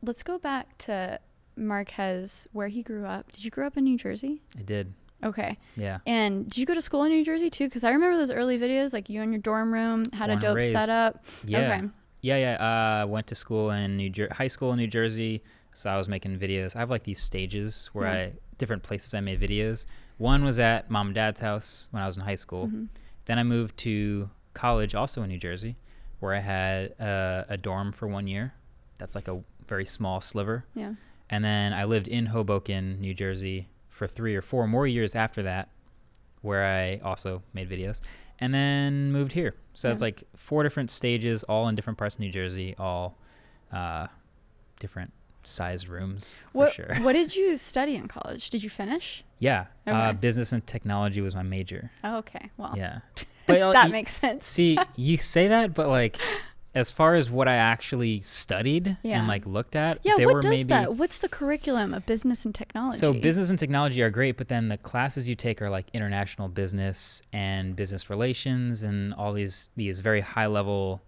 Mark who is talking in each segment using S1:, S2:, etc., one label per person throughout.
S1: let's go back to Marques, where he grew up. Did you grow up in New Jersey?
S2: I did.
S1: Okay.
S2: Yeah.
S1: And did you go to school in New Jersey too? Because I remember those early videos, like you in your dorm room, had a dope setup.
S2: Yeah.
S1: Okay.
S2: Yeah. Went to school in high school in New Jersey. So I was making videos. I have like these stages where different places I made videos. One was at mom and dad's house when I was in high school.
S1: Mm-hmm.
S2: Then I moved to college, also in New Jersey, where I had a dorm for 1 year. That's like a very small sliver.
S1: Yeah.
S2: And then I lived in Hoboken, New Jersey for 3 or 4 more years after that, where I also made videos, and then moved here. So it's like 4 different stages, all in different parts of New Jersey, all different sized rooms for sure.
S1: What did you study in college? Did you finish?
S2: Yeah.
S1: Okay.
S2: Business and technology was my major.
S1: Oh, okay. Well,
S2: yeah. But
S1: that makes sense.
S2: See, you say that, but like, as far as what I actually studied and like looked at,
S1: what does that? What's the curriculum of business and technology?
S2: So business and technology are great, but then the classes you take are like international business and business relations and all these very high level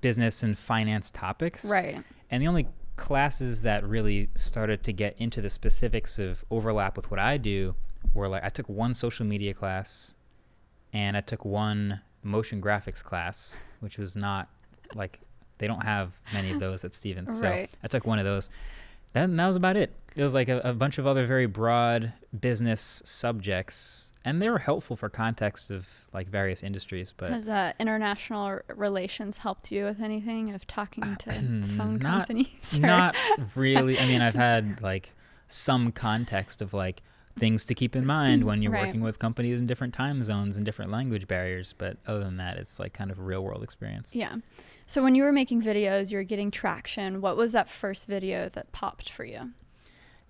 S2: business and finance topics.
S1: Right.
S2: And the only classes that really started to get into the specifics of overlap with what I do were like, I took one social media class and I took one motion graphics class, which was not like, they don't have many of those at Stevens. So I took one of those. Then that was about it. It was like a bunch of other very broad business subjects, and they were helpful for context of like various industries. But
S1: has international relations helped you with anything of talking to phone companies?
S2: Not really. I mean, I've had like some context of like things to keep in mind when you're working with companies in different time zones and different language barriers. But other than that, it's like kind of real world experience.
S1: Yeah. So when you were making videos, you were getting traction. What was that first video that popped for you?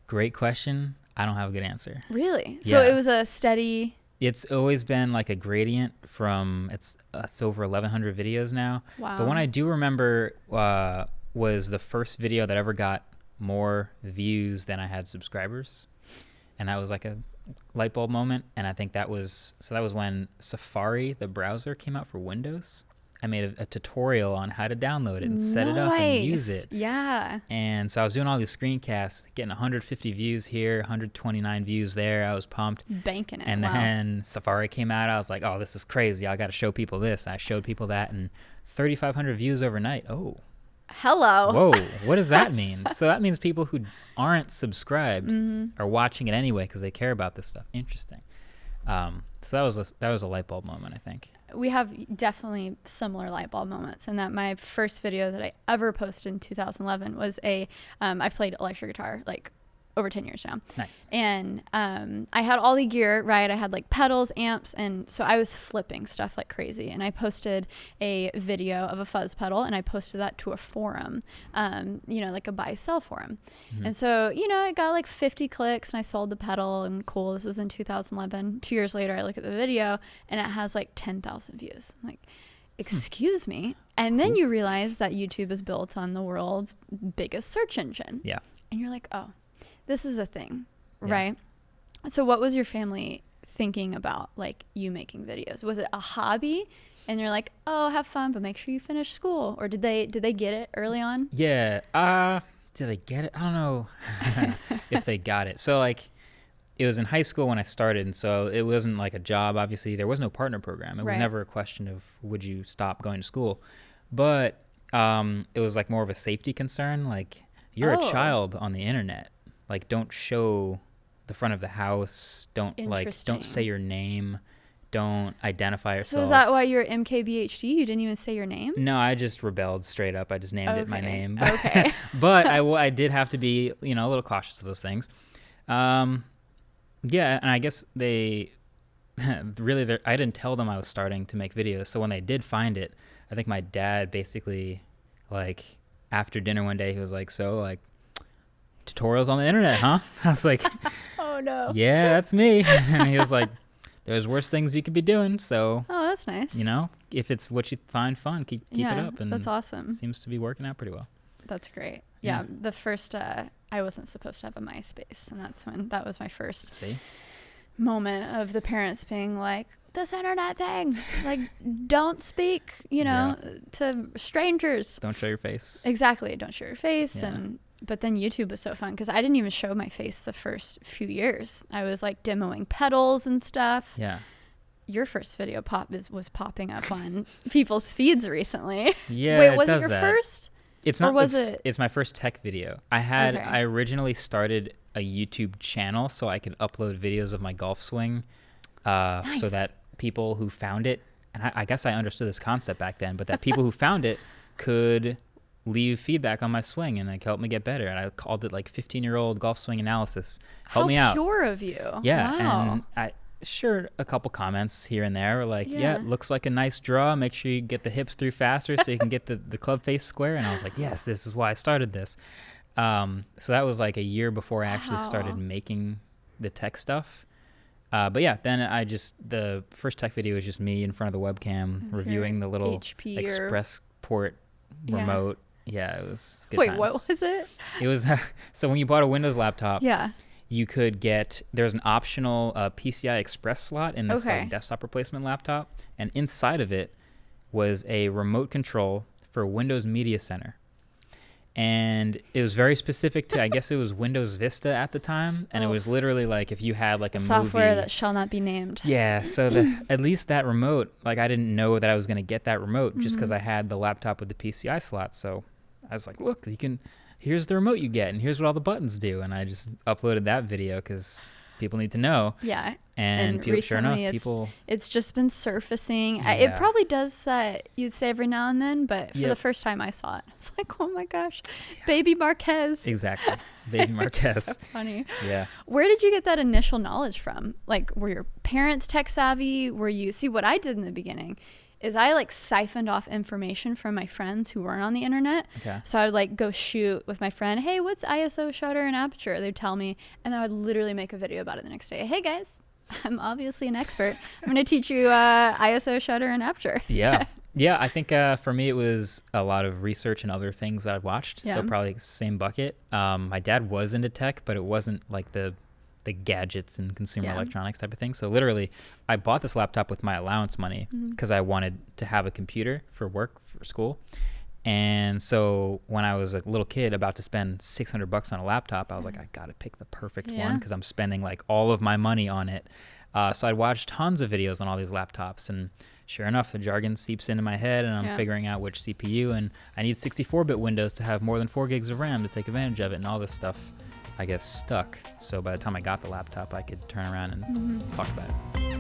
S2: Great question. I don't have a good answer.
S1: Really? So it was a steady...
S2: It's always been like a gradient from, it's over 1,100 videos now.
S1: Wow.
S2: But one I do remember was the first video that ever got more views than I had subscribers. And that was like a light bulb moment. And I think that was when Safari, the browser, came out for Windows. I made a tutorial on how to download it and set it up and use it.
S1: Yeah.
S2: And so I was doing all these screencasts, getting 150 views here, 129 views there. I was pumped.
S1: Banking it.
S2: And then Safari came out. I was like, oh, this is crazy. I got to show people this. I showed people that, and 3,500 views overnight. Oh.
S1: Hello.
S2: Whoa. What does that mean? So that means people who aren't subscribed are watching it anyway because they care about this stuff. Interesting. So that was a light bulb moment, I think.
S1: We have definitely similar light bulb moments, and that my first video that I ever posted in 2011 was I played electric guitar like over 10 years now.
S2: Nice.
S1: And I had all the gear, right? I had like pedals, amps, and so I was flipping stuff like crazy. And I posted a video of a fuzz pedal, and I posted that to a forum, like a buy-sell forum. Mm-hmm. And so, it got like 50 clicks, and I sold the pedal, and cool. This was in 2011. 2 years later, I look at the video, and it has like 10,000 views. I'm like, excuse me. And then you realize that YouTube is built on the world's biggest search engine.
S2: Yeah.
S1: And you're like, oh, this is a thing, right? So what was your family thinking about like you making videos? Was it a hobby and you're like, oh, have fun, but make sure you finish school? Or did they get it early on?
S2: Yeah. Did they get it? I don't know if they got it. So like it was in high school when I started, and so it wasn't like a job. Obviously, there was no partner program. It was never a question of would you stop going to school. But it was like more of a safety concern. Like you're a child on the internet. Like, don't show the front of the house. Don't say your name. Don't identify yourself.
S1: So is that why you're MKBHD? You didn't even say your name?
S2: No, I just rebelled straight up. I just named it my name.
S1: Okay.
S2: But I did have to be, a little cautious of those things. Yeah, and I guess they really, I didn't tell them I was starting to make videos. So when they did find it, I think my dad basically, like, after dinner one day, he was like, so, like, tutorials on the internet, huh? I was like,
S1: oh no.
S2: Yeah, that's me. And he was like, there's worse things you could be doing. So,
S1: oh, that's nice.
S2: If it's what you find fun, keep it up. And
S1: that's awesome.
S2: Seems to be working out pretty well.
S1: That's great. Yeah. The first, I wasn't supposed to have a MySpace, and that was my first moment of the parents being like, this internet thing. Like, don't speak, to strangers.
S2: Don't show your face.
S1: Exactly. Don't show your face.
S2: Yeah.
S1: But then YouTube was so fun because I didn't even show my face the first few years. I was like demoing pedals and stuff.
S2: Yeah.
S1: Your first video was popping up on people's feeds recently.
S2: Yeah.
S1: Wait, was it
S2: does
S1: your
S2: that.
S1: first?
S2: It's
S1: Or
S2: not.
S1: was
S2: It's my first tech video. I originally started a YouTube channel so I could upload videos of my golf swing,
S1: Nice.
S2: so that people who found it, and I guess I understood this concept back then, but that people who found it could leave feedback on my swing and like help me get better. And I called it like 15-year-old golf swing analysis. Help me out.
S1: How pure of you.
S2: Yeah.
S1: Wow.
S2: And I sure a couple comments here and there were like,
S1: Yeah.
S2: looks like a nice draw. Make sure you get the hips through faster so you can get the club face square. And I was like, yes, this is why I started this. So that was like a year before I actually started making the tech stuff. But yeah, then the first tech video was just me in front of the webcam reviewing the little
S1: HP
S2: express port remote. Yeah, it was good
S1: Wait,
S2: times.
S1: what was it?
S2: It was, so when you bought a Windows laptop,
S1: Yeah.
S2: you could there's an optional PCI Express slot in this like, desktop replacement laptop. And inside of it was a remote control for Windows Media Center. And it was very specific to, I guess it was Windows Vista at the time. And it was literally like if you had like a
S1: software
S2: movie.
S1: that shall not be named.
S2: Yeah. So at least that remote, like I didn't know that I was going to get that remote just because I had the laptop with the PCI slot. So I was like, look, here's the remote you get and here's what all the buttons do. And I just uploaded that video because people need to know.
S1: Yeah.
S2: And people, sure enough,
S1: it's just been surfacing. It probably does that, you'd say, every now and then, but for the first time I saw it, I was like, oh my gosh, baby Marques.
S2: Exactly. Baby Marques.
S1: So funny.
S2: Yeah.
S1: Where did you get that initial knowledge from? Like, were your parents tech savvy? See, what I did in the beginning is I like siphoned off information from my friends who weren't on the internet. Okay. So I would like go shoot with my friend, hey, what's ISO, shutter, and aperture? They'd tell me, and then I would literally make a video about it the next day. Hey guys, I'm obviously an expert. I'm going to teach you ISO, shutter, and aperture.
S2: Yeah. Yeah, I think for me it was a lot of research and other things that I'd watched. Yeah. So probably same bucket. My dad was into tech, but it wasn't like the gadgets and consumer electronics type of thing. So literally, I bought this laptop with my allowance money because I wanted to have a computer for work, for school. And so when I was a little kid about to spend $600 on a laptop, I was like, I got to pick the perfect one because I'm spending like all of my money on it. So I'd watched tons of videos on all these laptops, and sure enough, the jargon seeps into my head, and I'm figuring out which CPU, and I need 64-bit Windows to have more than 4 gigs of RAM to take advantage of it, and all this stuff, I guess, stuck. So by the time I got the laptop, I could turn around and talk about it.